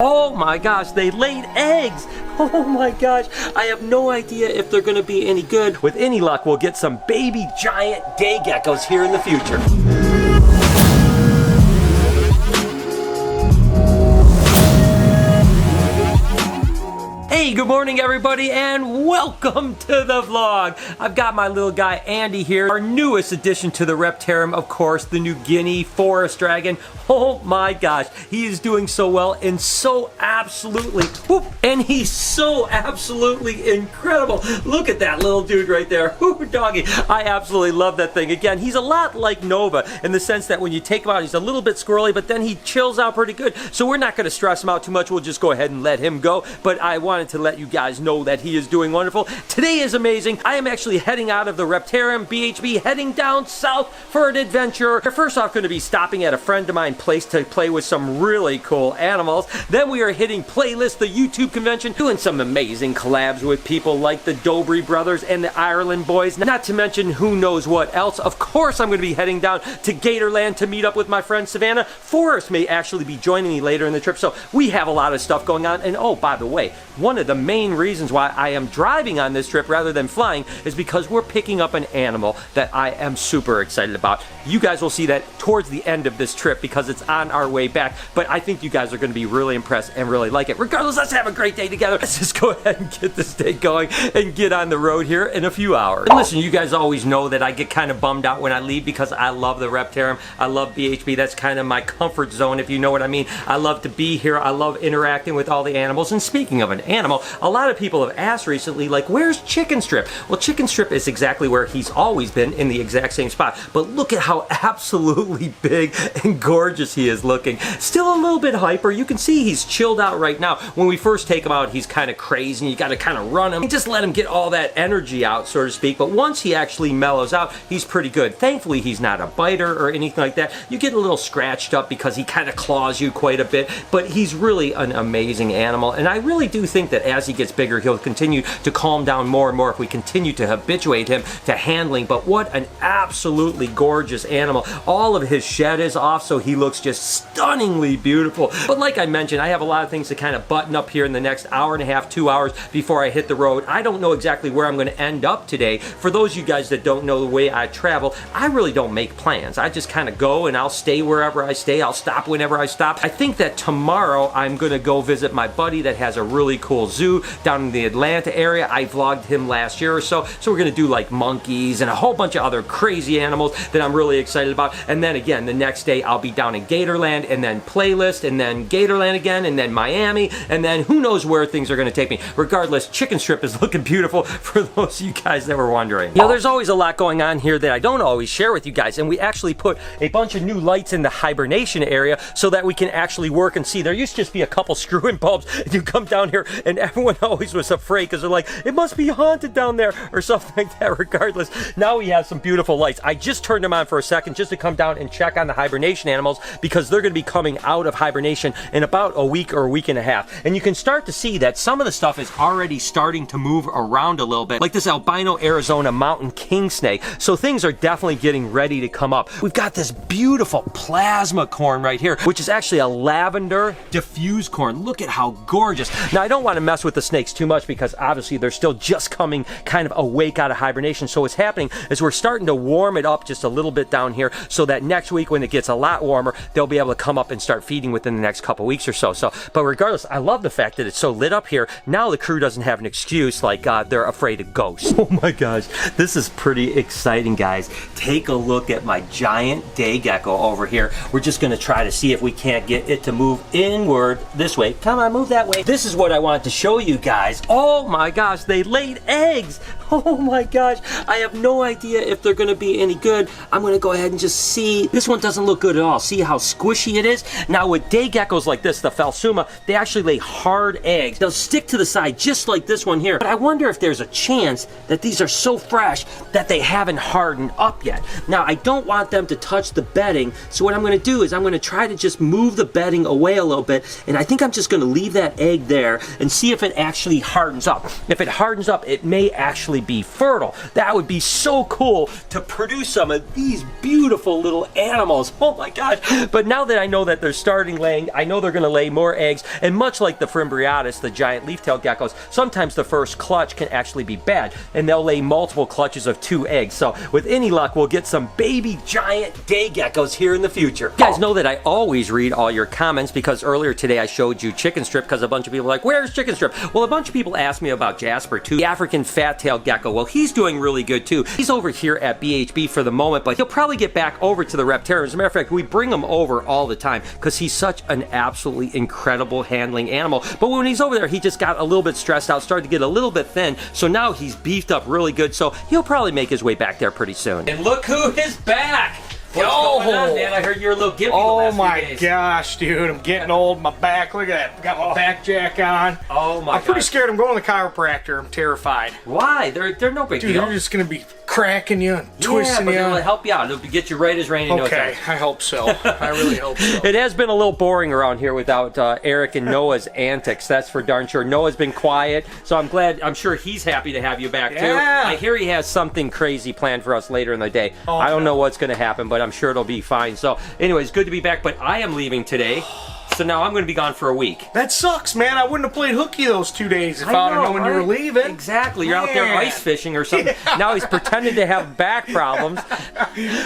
Oh my gosh, they laid eggs! Oh my gosh, I have no idea if they're gonna be any good. With any luck, we'll get some baby giant day geckos here in the future. Hey, good morning everybody and welcome to the vlog. I've got my little guy Andy here, our newest addition to the Reptarium, of course, the New Guinea forest dragon. Oh my gosh, he is doing so well and so absolutely, and he's so absolutely incredible. Look at that little dude right there. Whoo, doggy. I absolutely love that thing. Again, he's a lot like Nova in the sense that when you take him out, he's a little bit squirrely, but then he chills out pretty good. So we're not going to stress him out too much. We'll just go ahead and let him go. But I wanted to let you guys know that he is doing wonderful. Today is amazing. I am actually heading out of the Reptarium BHB, heading down south for an adventure. We're first off going to be stopping at a friend of mine place to play with some really cool animals. Then we are hitting Playlist, the YouTube convention, doing some amazing collabs with people like the Dobry brothers and the Ireland boys, not to mention who knows what else. Of course I'm going to be heading down to Gatorland to meet up with my friend Savannah. Forrest may actually be joining me later in the trip, so we have a lot of stuff going on. And oh, by the way, one of the main reasons why I am driving on this trip rather than flying is because we're picking up an animal that I am super excited about. You guys will see that towards the end of this trip because it's on our way back, but I think you guys are going to be really impressed and really like it. Regardless, let's have a great day together. Let's just go ahead and get this day going and get on the road here in a few hours. And listen, you guys always know that I get kind of bummed out when I leave because I love the Reptarium. I love BHB. That's kind of my comfort zone, if you know what I mean. I love to be here. I love interacting with all the animals. And speaking of an animal, a lot of people have asked recently, like, where's Chicken Strip? Well, Chicken Strip is exactly where he's always been, in the exact same spot. But look at how absolutely big and gorgeous he is looking. Still a little bit hyper. You can see he's chilled out right now. When we first take him out, he's kind of crazy and you got to kind of run him and just let him get all that energy out, so to speak. But once he actually mellows out, he's pretty good. Thankfully, he's not a biter or anything like that. You get a little scratched up because he kind of claws you quite a bit, but he's really an amazing animal. And I really do think that as he gets bigger, he'll continue to calm down more and more if we continue to habituate him to handling. But what an absolutely gorgeous animal. All of his shed is off, so he looks just stunningly beautiful. But like I mentioned, I have a lot of things to kind of button up here in the next hour and a half, 2 hours before I hit the road. I don't know exactly where I'm going to end up today. For those of you guys that don't know the way I travel, I really don't make plans. I just kind of go and I'll stay wherever I stay. I'll stop whenever I stop. I think that tomorrow I'm going to go visit my buddy that has a really cool zoo down in the Atlanta area. I vlogged him last year or so. So we're going to do like monkeys and a whole bunch of other crazy animals that I'm really excited about. And then again, the next day I'll be down in Gatorland and then Playlist and then Gatorland again and then Miami and then who knows where things are going to take me. Regardless, Chicken Strip is looking beautiful for those of you guys that were wondering. You know, there's always a lot going on here that I don't always share with you guys, and we actually put a bunch of new lights in the hibernation area so that we can actually work and see. There used to just be a couple screw-in bulbs and you come down here and everyone always was afraid because they're like, it must be haunted down there or something like that. Regardless, now we have some beautiful lights. I just turned them on for a second just to come down and check on the hibernation animals because they're going to be coming out of hibernation in about a week or a week and a half. And you can start to see that some of the stuff is already starting to move around a little bit, like this albino Arizona mountain king snake. So things are definitely getting ready to come up. We've got this beautiful plasma corn right here, which is actually a lavender diffuse corn. Look at how gorgeous. Now, I don't want to mess with the snakes too much because obviously they're still just coming kind of awake out of hibernation. So what's happening is we're starting to warm it up just a little bit down here so that next week when it gets a lot warmer, they'll be able to come up and start feeding within the next couple weeks or so. But regardless, I love the fact that it's so lit up here. Now the crew doesn't have an excuse like they're afraid of ghosts. Oh my gosh, this is pretty exciting, guys. Take a look at my giant day gecko over here. We're just going to try to see if we can't get it to move inward this way. Come on, move that way. This is what I wanted to show you guys. Oh my gosh, they laid eggs. Oh my gosh, I have no idea if they're going to be any good. I'm going to go ahead and just see. This one doesn't look good at all. See how squishy it is? Now with day geckos like this, the Phelsuma, they actually lay hard eggs. They'll stick to the side just like this one here. But I wonder if there's a chance that these are so fresh that they haven't hardened up yet. Now I don't want them to touch the bedding, so what I'm going to do is I'm going to try to just move the bedding away a little bit, and I think I'm just going to leave that egg there and see if it actually hardens up. If it hardens up, it may actually actually be fertile. That would be so cool to produce some of these beautiful little animals. Oh my gosh. But now that I know that they're starting laying, I know they're going to lay more eggs. And much like the Fimbriatus, the giant leaf-tailed geckos, sometimes the first clutch can actually be bad. And they'll lay multiple clutches of 2 eggs. So with any luck, we'll get some baby giant day geckos here in the future. You guys know that I always read all your comments because earlier today I showed you Chicken Strip because a bunch of people were like, where's Chicken Strip? Well, a bunch of people asked me about Jasper too, the African fat-tailed gecko. Well, he's doing really good too. He's over here at BHB for the moment, but he'll probably get back over to the Reptarium. As a matter of fact, we bring him over all the time because he's such an absolutely incredible handling animal. But when he's over there, he just got a little bit stressed out, started to get a little bit thin, so now he's beefed up really good, so he'll probably make his way back there pretty soon. And look who is back! What's going on, man? I heard you're a little gimpy the last few days. Gosh, dude, I'm getting old. My back, look at that. Got my back jack on. Oh my god. I'm pretty scared. I'm going to the chiropractor. I'm terrified. Why? They're no big deal. Dude, they're just going to be cracking you and twisting you. Yeah, but they'll help you out. It'll get you right as rain in no time. Okay, I hope so. I really hope so. It has been a little boring around here without Eric and Noah's antics. That's for darn sure. Noah's been quiet, so I'm sure he's happy to have you back too. I hear he has something crazy planned for us later in the day. Oh, I don't know what's going to happen, but I'm sure it'll be fine. So anyways, good to be back, but I am leaving today. So now I'm going to be gone for a week. That sucks, man. I wouldn't have played hooky those 2 days if I'd have known when you were leaving. Exactly. You're out there ice fishing or something. Yeah. Now he's pretending to have back problems.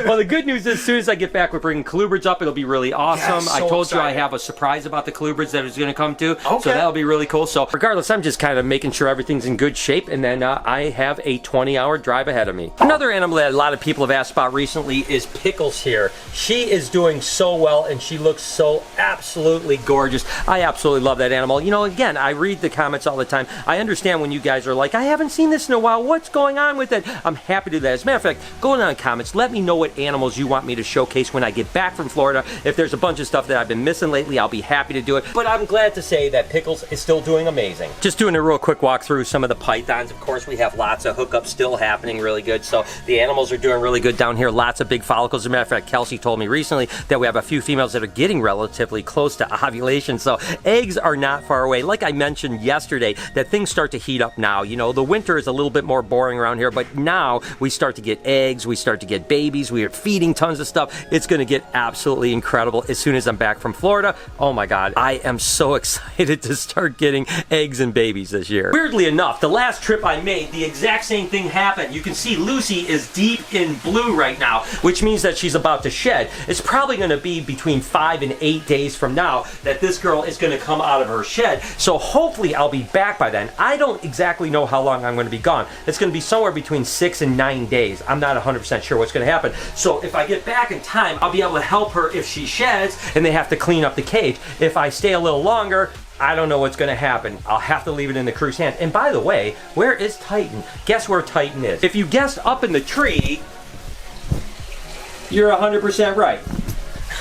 Well, the good news is as soon as I get back, we're bringing colubrids up. It'll be really awesome. Yeah, I told you I have a surprise about the colubrids that is going to come too. Okay. So that'll be really cool. So regardless, I'm just kind of making sure everything's in good shape, and then I have a 20-hour drive ahead of me. Another animal that a lot of people have asked about recently is Pickles here. She is doing so well, and she looks so absolutely gorgeous. I absolutely love that animal. You know, again, I read the comments all the time. I understand when you guys are like, I haven't seen this in a while. What's going on with it? I'm happy to do that. As a matter of fact, go down in the comments. Let me know what animals you want me to showcase when I get back from Florida. If there's a bunch of stuff that I've been missing lately, I'll be happy to do it. But I'm glad to say that Pickles is still doing amazing. Just doing a real quick walk through some of the pythons. Of course, we have lots of hookups still happening really good. So the animals are doing really good down here. Lots of big follicles. As a matter of fact, Kelsey told me recently that we have a few females that are getting relatively close to ovulation. So eggs are not far away. Like I mentioned yesterday, that things start to heat up now. You know, the winter is a little bit more boring around here, but now we start to get eggs, we start to get babies, we are feeding tons of stuff. It's going to get absolutely incredible as soon as I'm back from Florida. Oh my God, I am so excited to start getting eggs and babies this year. Weirdly enough, the last trip I made, the exact same thing happened. You can see Lucy is deep in blue right now, which means that she's about to shed. It's probably going to be between 5 and 8 days from now that this girl is going to come out of her shed. So hopefully I'll be back by then. I don't exactly know how long I'm going to be gone. It's going to be somewhere between 6 and 9 days. I'm not 100% sure what's going to happen. So if I get back in time, I'll be able to help her if she sheds and they have to clean up the cage. If I stay a little longer, I don't know what's going to happen. I'll have to leave it in the crew's hands. And by the way, where is Titan? Guess where Titan is? If you guessed up in the tree, you're 100% right.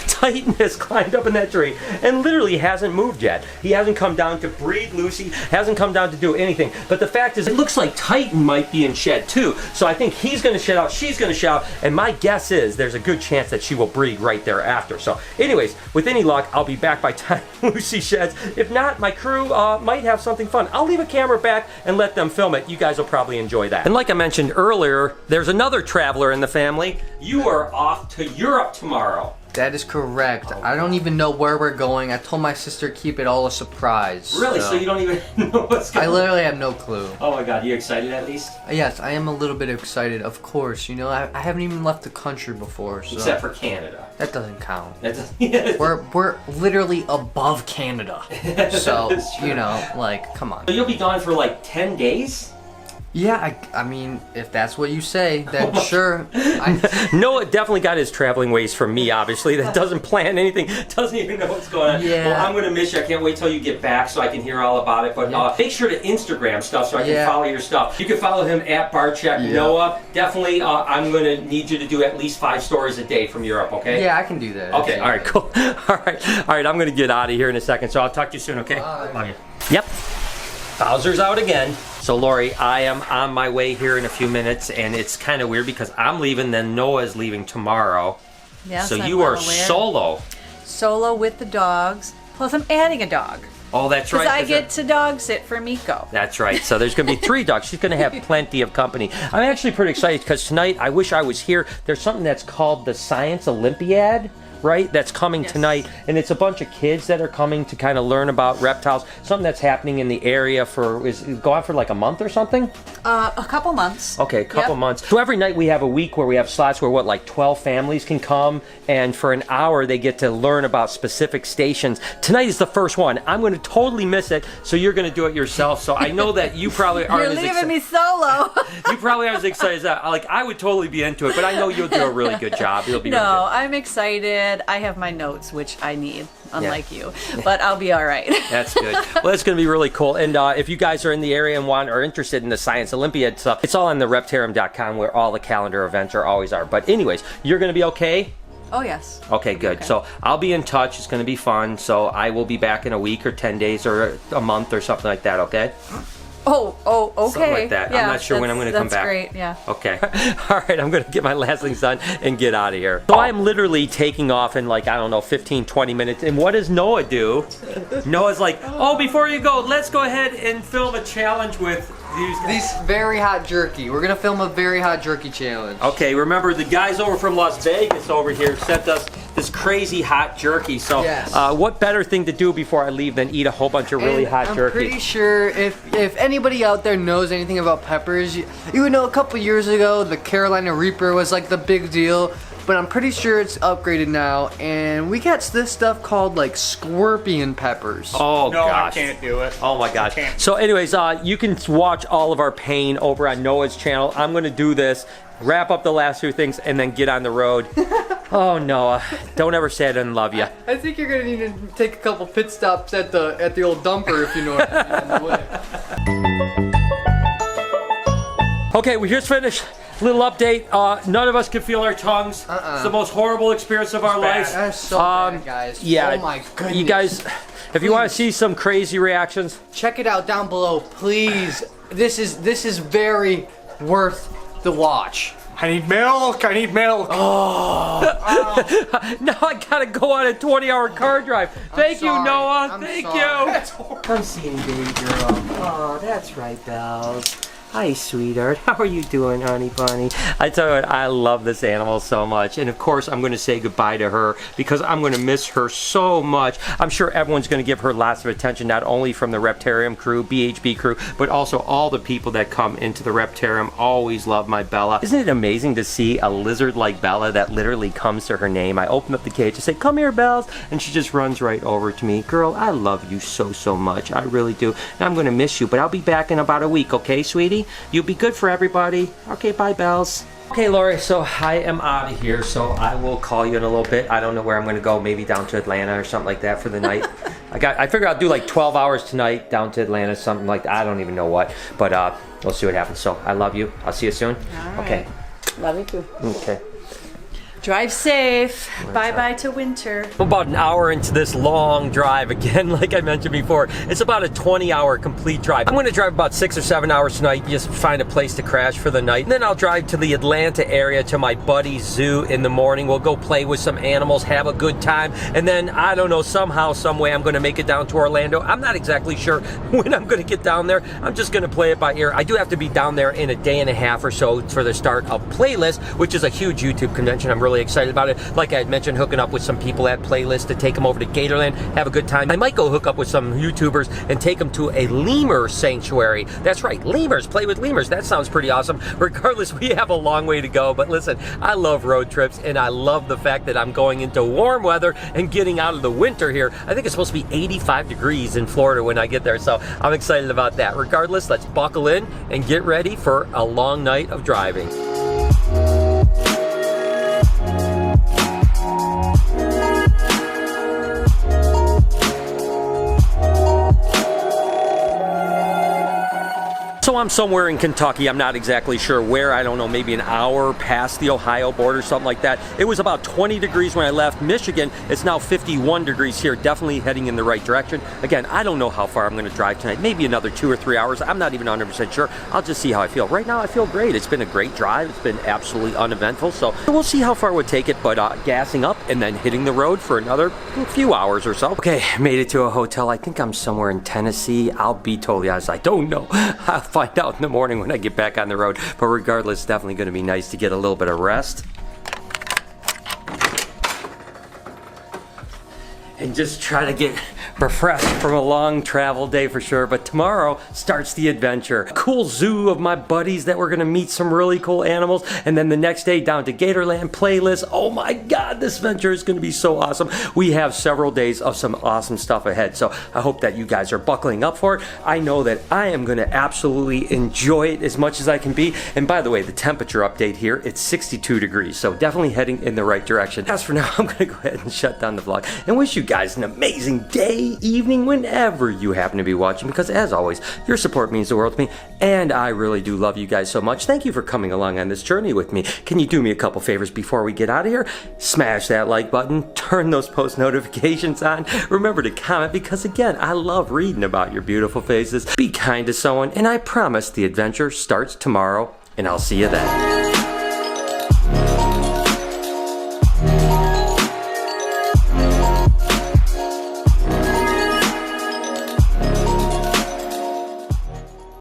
Titan has climbed up in that tree and literally hasn't moved yet. He hasn't come down to breed Lucy, hasn't come down to do anything. But the fact is, it looks like Titan might be in shed too. So I think he's going to shed out, she's going to shed out, and my guess is there's a good chance that she will breed right thereafter. So anyways, with any luck, I'll be back by time Lucy sheds. If not, my crew might have something fun. I'll leave a camera back and let them film it. You guys will probably enjoy that. And like I mentioned earlier, there's another traveler in the family. You are off to Europe tomorrow. That is correct. I don't even know where we're going. I told my sister keep it all a surprise. Really? So you don't even know what's going on? I literally have no clue. Oh my God, you excited at least? Yes, I am a little bit excited, of course. You know, I haven't even left the country before. So. Except for Canada. That doesn't count. That doesn't, we're literally above Canada. So, you know, like, come on. So you'll be gone for like 10 days? Yeah, I mean, if that's what you say, then sure. Noah definitely got his traveling ways from me, obviously. That doesn't plan anything, doesn't even know what's going on. Yeah. Well, I'm going to miss you. I can't wait till you get back so I can hear all about it. But make sure to Instagram stuff so I can follow your stuff. You can follow him at Barczyk. Yeah. Noah, definitely, I'm going to need you to do at least 5 stories a day from Europe, okay? Yeah, I can do that. Okay, all right, cool. All right, I'm going to get out of here in a second, so I'll talk to you soon, okay? Love you. Yep. Bowser's out again. So Lori, I am on my way here in a few minutes, and it's kind of weird because I'm leaving, then Noah's leaving tomorrow. Yes, so you are solo. Solo with the dogs. Plus I'm adding a dog. Oh, that's right. Because I get to dog sit for Miko. That's right. So there's going to be 3 dogs. She's going to have plenty of company. I'm actually pretty excited because tonight, I wish I was here. There's something that's called the Science Olympiad, right? That's coming tonight. And it's a bunch of kids that are coming to kind of learn about reptiles. Something that's happening in the area go on for like a month or something? A couple months. Okay, a couple months. So every night we have a week where we have slots where like 12 families can come, and for an hour they get to learn about specific stations. Tonight is the first one. I'm going to totally miss it, so you're going to do it yourself. So I know that you probably aren't You're leaving me solo. You probably aren't as excited as that. Like, I would totally be into it, but I know you'll do a really good job. You'll be No, really good. I'm excited. I have my notes, which I need, unlike you, but I'll be all right. That's good. Well, that's going to be really cool. And if you guys are in the area and are interested in the Science Olympiad stuff, it's all on the Reptarium.com where all the calendar events always are. But anyways, you're going to be okay? Oh, yes. Okay, good. Okay. So I'll be in touch. It's going to be fun. So I will be back in a week or 10 days or a month or something like that, okay? Oh, okay. Something like that. I'm not sure when I'm going to come back. That's great, yeah. Okay. All right, I'm going to get my last things done and get out of here. So I'm literally taking off in like, I don't know, 15, 20 minutes. And what does Noah do? Noah's like, oh, before you go, let's go ahead and film a challenge with These very hot jerky. We're gonna film a very hot jerky challenge. Okay, remember the guys over from Las Vegas over here sent us this crazy hot jerky. So Yes. What better thing to do before I leave than eat a whole bunch of really And hot I'm jerky? pretty sure if anybody out there knows anything about peppers, you would know a couple years ago the Carolina Reaper was like the big deal. But I'm pretty sure it's upgraded now, and we got this stuff called like scorpion peppers. Oh No, gosh. I can't do it. Oh my gosh. Can't. So anyways, you can watch all of our pain over on Noah's channel. I'm gonna do this, wrap up the last few things, and then get on the road. Oh Noah, don't ever say I didn't love you. I think you're gonna need to take a couple pit stops at the old dumper if you know what I mean. Okay, we just finished. Little update. None of us can feel our tongues. It's the most horrible experience of our lives. That's so bad, guys. Yeah. Oh my goodness. You guys, if you want to see some crazy reactions, Check it out down below, please. This is very worth the watch. I need milk. I need milk. now I gotta go on a 20-hour car drive. Thank you, sorry. Noah. I'm Thank sorry. you. I'm seeing baby girl. Oh, that's right, Bells. Hi, sweetheart. How are you doing, honey bunny? I tell you what, I love this animal so much. And of course, I'm going to say goodbye to her because I'm going to miss her so much. I'm sure everyone's going to give her lots of attention, not only from the Reptarium crew, BHB crew, but also all the people that come into the Reptarium always love my Bella. Isn't it amazing to see a lizard like Bella that literally comes to her name? I open up the cage and say, come here, Bells, and she just runs right over to me. Girl, I love you so, so much. I really do. And I'm going to miss you, but I'll be back in about a week, okay, sweetie? You'll be good for everybody. Okay, bye, Bells. Okay, Lori, so I am out of here, so I will call you in a little bit. I don't know where I'm going to go, maybe down to Atlanta or something like that for the night. I figure I'll do like 12 hours tonight down to Atlanta, something like that. I don't even know what, but we'll see what happens. So I love you. I'll see you soon. All right. Okay. Love you too. Okay. Drive safe. Bye-bye to winter. I'm about an hour into this long drive again, like I mentioned before. It's about a 20-hour complete drive. I'm going to drive about 6 or 7 hours tonight, just find a place to crash for the night. And then I'll drive to the Atlanta area to my buddy's zoo in the morning. We'll go play with some animals, have a good time. And then, I don't know, somehow, some way, I'm going to make it down to Orlando. I'm not exactly sure when I'm going to get down there. I'm just going to play it by ear. I do have to be down there in a day and a half or so for the start of Playlist, which is a huge YouTube convention. I'm really excited about it. Like I had mentioned, hooking up with some people at Playlist to take them over to Gatorland, have a good time. I might go hook up with some YouTubers and take them to a lemur sanctuary. That's right, lemurs, play with lemurs. That sounds pretty awesome. Regardless, we have a long way to go, but listen, I love road trips and I love the fact that I'm going into warm weather and getting out of the winter here. I think it's supposed to be 85 degrees in Florida when I get there, so I'm excited about that. Regardless, let's buckle in and get ready for a long night of driving. So I'm somewhere in Kentucky. I'm not exactly sure where. I don't know, maybe an hour past the Ohio border, something like that. It was about 20 degrees when I left Michigan. It's now 51 degrees here, definitely heading in the right direction. Again, I don't know how far I'm going to drive tonight. Maybe another 2 or 3 hours. I'm not even 100% sure. I'll just see how I feel. Right now, I feel great. It's been a great drive. It's been absolutely uneventful. So we'll see how far it would take it, but gassing up and then hitting the road for another few hours or so. Okay, made it to a hotel. I think I'm somewhere in Tennessee. I'll be totally honest, I don't know. I'll find out in the morning when I get back on the road. But regardless, it's definitely going to be nice to get a little bit of rest. And just try to get refreshed from a long travel day for sure. But tomorrow starts the adventure. Cool zoo of my buddies that we're gonna meet some really cool animals. And then the next day down to Gatorland playlist. Oh my God, this adventure is gonna be so awesome. We have several days of some awesome stuff ahead. So I hope that you guys are buckling up for it. I know that I am gonna absolutely enjoy it as much as I can be. And by the way, the temperature update here, it's 62 degrees. So definitely heading in the right direction. As for now, I'm gonna go ahead and shut down the vlog and wish you guys an amazing day, evening, whenever you happen to be watching, because as always, your support means the world to me, and I really do love you guys so much. Thank you for coming along on this journey with me. Can you do me a couple favors before we get out of here? Smash that like button, turn those post notifications on, remember to comment, because again, I love reading about your beautiful faces. Be kind to someone, and I promise the adventure starts tomorrow, and I'll see you then.